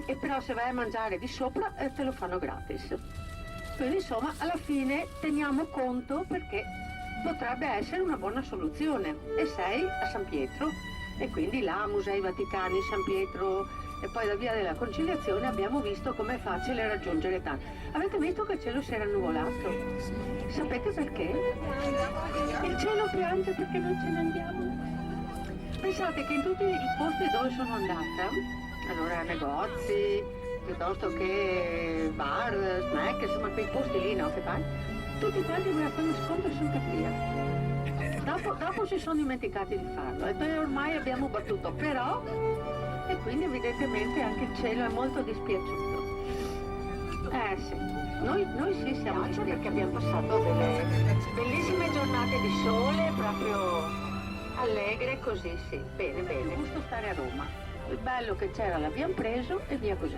e però se vai a mangiare di sopra te lo fanno gratis. Quindi insomma alla fine teniamo conto perché potrebbe essere una buona soluzione. E sei a San Pietro e quindi là Musei Vaticani, San Pietro e poi la via della Conciliazione abbiamo visto com'è facile raggiungere tanto. Avete visto che il cielo si era annuvolato? Sapete perché? Il cielo piange perché non ce ne andiamo. Pensate che in tutti i posti dove sono andata, allora negozi, piuttosto che bar, snack, insomma quei posti lì, no, che fai? Tutti quanti mi fanno sconto sul via. Dopo si sono dimenticati di farlo e poi ormai abbiamo battuto, però, e quindi evidentemente anche il cielo è molto dispiaciuto. Sì, noi sì siamo dispiaciuti perché abbiamo passato delle bellissime giornate di sole, proprio allegre così, sì, bene, bene. Gusto stare a Roma. Il bello che c'era l'abbiamo preso e via così.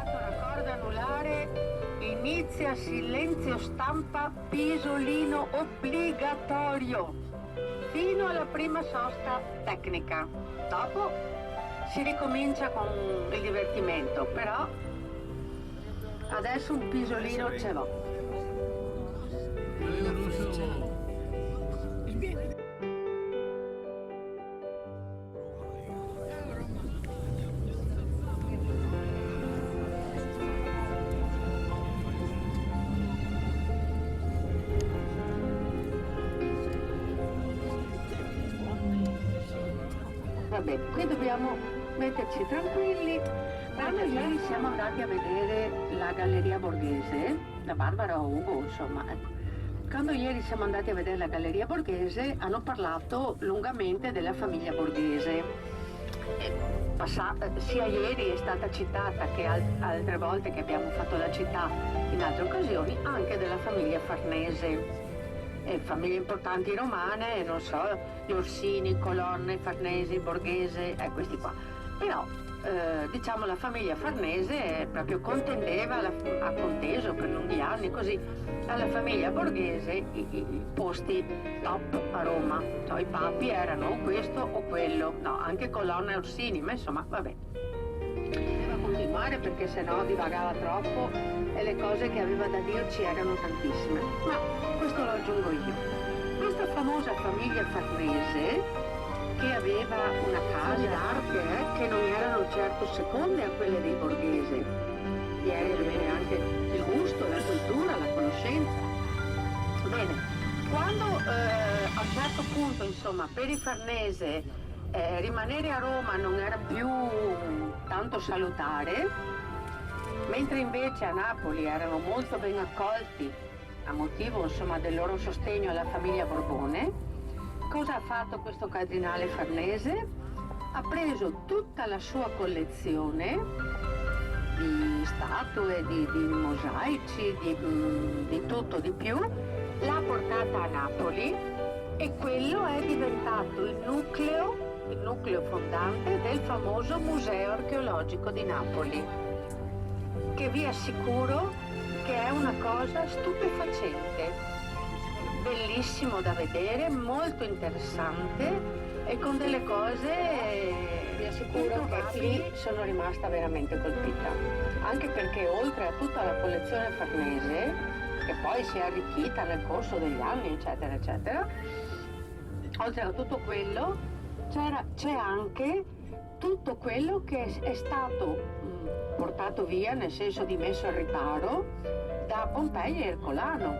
Raccordo anulare, inizia silenzio stampa Pisolino obbligatorio fino alla prima sosta tecnica. Dopo si ricomincia con il divertimento, però adesso un pisolino ce l'ho. Vabbè, qui dobbiamo metterci tranquilli. Quando ieri siamo andati a vedere la Galleria Borghese, la Barbara Ugo, insomma, ecco. Quando ieri siamo andati a vedere la Galleria Borghese hanno parlato lungamente della famiglia Borghese. Sia ieri è stata citata che altre volte che abbiamo fatto la città in altre occasioni, anche della famiglia Farnese. Famiglie importanti romane, non so, gli Orsini, Colonne, Farnesi, Borghese, questi qua. Però diciamo la famiglia Farnese proprio contendeva, ha conteso per lunghi anni così alla famiglia Borghese i posti top a Roma. Cioè, i papi erano o questo o quello, no, anche Colonna e Orsini, ma insomma vabbè. Doveva continuare perché sennò divagava troppo e le cose che aveva da dirci erano tantissime. Ma questo lo aggiungo io. Questa famosa famiglia Farnese, che aveva una casa d'arte che non erano certo seconde a quelle dei Borghese, di avere anche il gusto, la cultura, la conoscenza. Bene, quando a un certo punto, insomma, per i Farnese rimanere a Roma non era più tanto salutare, mentre invece a Napoli erano molto ben accolti a motivo, insomma, del loro sostegno alla famiglia Borbone, cosa ha fatto questo cardinale Farnese? Ha preso tutta la sua collezione di statue, di mosaici, di tutto, di più, l'ha portata a Napoli e quello è diventato il nucleo fondante del famoso Museo Archeologico di Napoli, che vi assicuro che è una cosa stupefacente, bellissimo da vedere, molto interessante e con delle cose, vi assicuro che lì sono rimasta veramente colpita, anche perché oltre a tutta la collezione farnese, che poi si è arricchita nel corso degli anni, eccetera, eccetera, oltre a tutto quello c'è anche tutto quello che è stato portato via, nel senso di messo al riparo, da Pompei e Ercolano.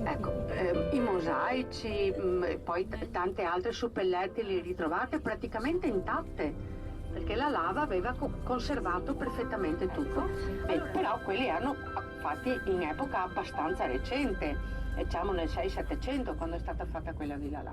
Ecco, i mosaici, poi tante altre suppelletti li ritrovate praticamente intatte, perché la lava aveva conservato perfettamente tutto. Però quelli erano fatti in epoca abbastanza recente, diciamo nel 600-700, quando è stata fatta quella villa là.